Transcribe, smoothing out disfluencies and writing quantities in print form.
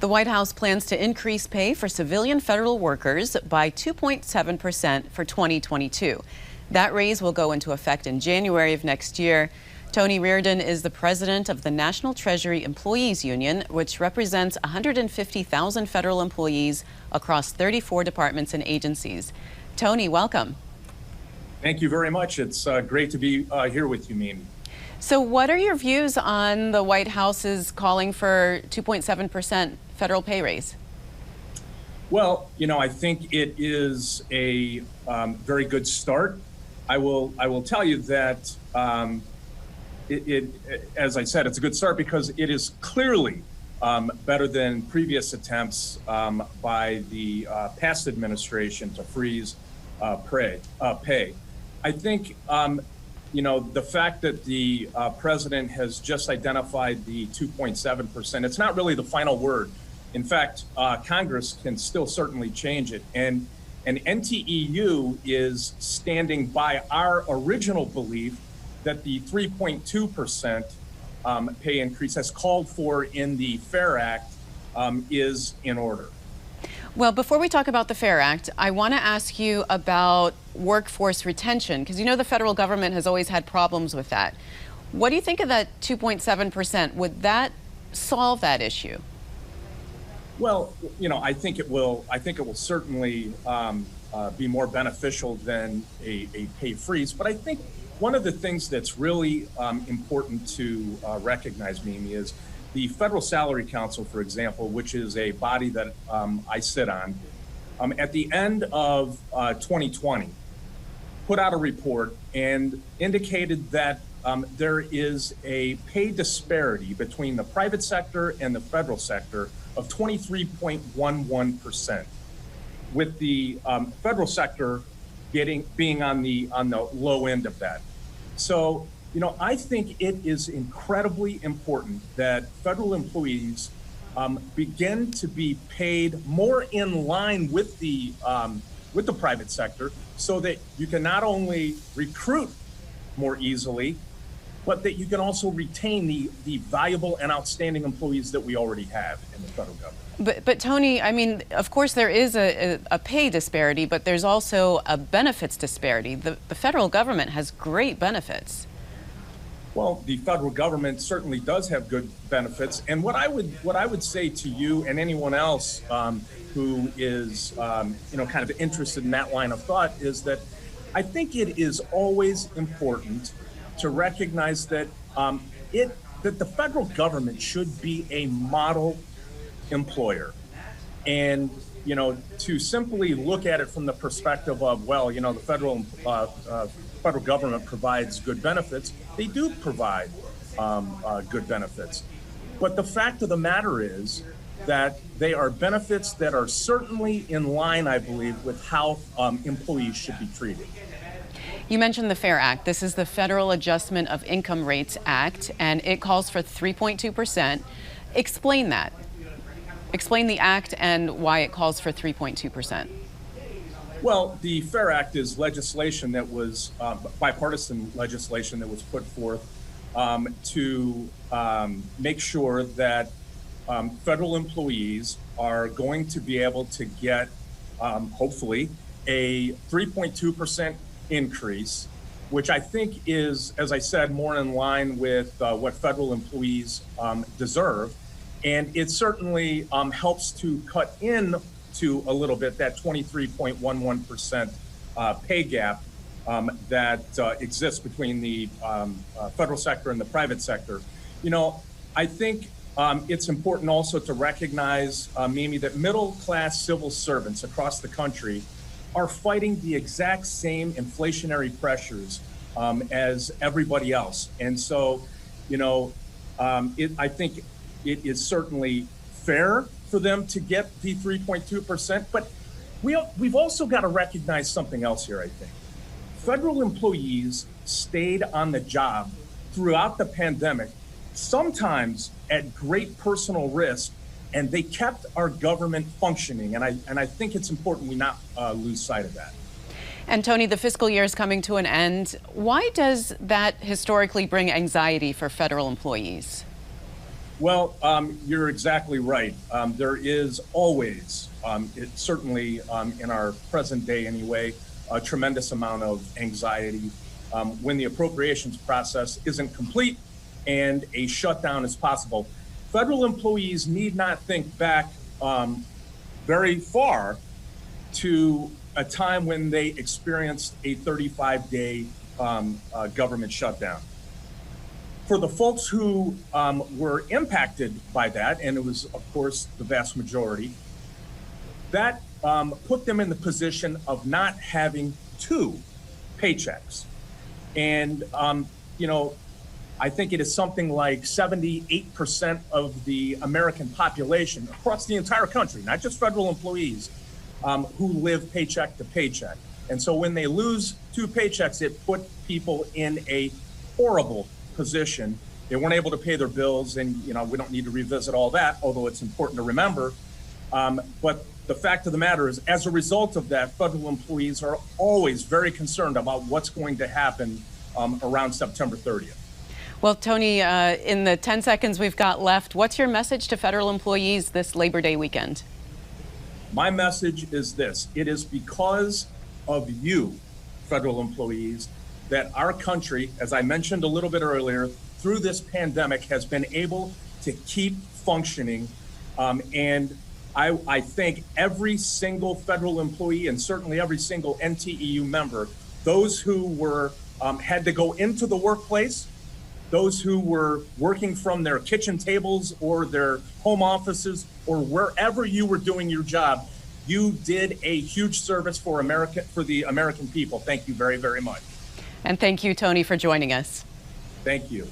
The White House plans to increase pay for civilian federal workers by 2.7% for 2022. That raise will go into effect in January of next year. Tony Reardon is the president of the National Treasury Employees Union, which represents 150,000 federal employees across 34 departments and agencies. Tony, welcome. Thank you very much. It's great to be here with you, Mimi. So what are your views on the White House's calling for 2.7% federal pay raise? Well, I think it is a very good start. I will tell you that as I said, it's a good start because it is clearly better than previous attempts by the past administration to freeze pay. I think the fact that the president has just identified the 2.7%, it's not really the final word. In fact, Congress can still certainly change it. And NTEU is standing by our original belief that the 3.2% pay increase as called for in the FAIR Act is in order. Well, before we talk about the FAIR Act, I want to ask you about workforce retention, because the federal government has always had problems with that. What do you think of that 2.7%? Would that solve that issue? Well, I think it will. I think it will certainly be more beneficial than a pay freeze. But I think one of the things that's really important to recognize, Mimi, is the Federal Salary Council, for example, which is a body that I sit on, at the end of 2020, put out a report and indicated that there is a pay disparity between the private sector and the federal sector of 23.11%, with the federal sector being on the low end of that. So, I think it is incredibly important that federal employees begin to be paid more in line with the private sector, so that you can not only recruit more easily, but that you can also retain the valuable and outstanding employees that we already have in the federal government. But Tony, of course there is a pay disparity, but there's also a benefits disparity. The federal government has great benefits. Well, the federal government certainly does have good benefits. And what I would say to you and anyone else who is kind of interested in that line of thought is that I think it is always important to recognize that that the federal government should be a model employer. And to simply look at it from the perspective of, well, the federal government provides good benefits. They do provide good benefits. But the fact of the matter is that they are benefits that are certainly in line, I believe, with how employees should be treated. You mentioned the FAIR Act. This is the Federal Adjustment of Income Rates Act, and it calls for 3.2%. Explain that. Explain the act and why it calls for 3.2%. Well, the FAIR Act is legislation that was bipartisan legislation that was put forth to make sure that federal employees are going to be able to get, hopefully, a 3.2% increase, which I think is, as I said, more in line with what federal employees deserve. And it certainly helps to cut in to a little bit that 23.11% pay gap that exists between the federal sector and the private sector. I think it's important also to recognize, Mimi, that middle-class civil servants across the country are fighting the exact same inflationary pressures as everybody else. And so, I think it is certainly fair for them to get the 3.2%, but we've also got to recognize something else here, I think. Federal employees stayed on the job throughout the pandemic, sometimes at great personal risk, and they kept our government functioning. And I think it's important we not lose sight of that. And Tony, the fiscal year is coming to an end. Why does that historically bring anxiety for federal employees? Well, you're exactly right. There is always, certainly in our present day anyway, a tremendous amount of anxiety when the appropriations process isn't complete and a shutdown is possible. Federal employees need not think back very far to a time when they experienced a 35-day government shutdown. For the folks who were impacted by that, and it was, of course, the vast majority, that put them in the position of not having two paychecks. And, I think it is something like 78% of the American population across the entire country, not just federal employees, who live paycheck to paycheck. And so when they lose two paychecks, it put people in a horrible position. They weren't able to pay their bills, and we don't need to revisit all that, although it's important to remember. But the fact of the matter is, as a result of that, federal employees are always very concerned about what's going to happen around September 30th. Well, Tony, in the 10 seconds we've got left, what's your message to federal employees this Labor Day weekend? My message is this: it is because of you, federal employees, that our country, as I mentioned a little bit earlier, through this pandemic has been able to keep functioning. And I thank every single federal employee and certainly every single NTEU member, those who were had to go into the workplace, those who were working from their kitchen tables or their home offices or wherever you were doing your job. You did a huge service for the American people. Thank you very, very much. And thank you, Tony, for joining us. Thank you.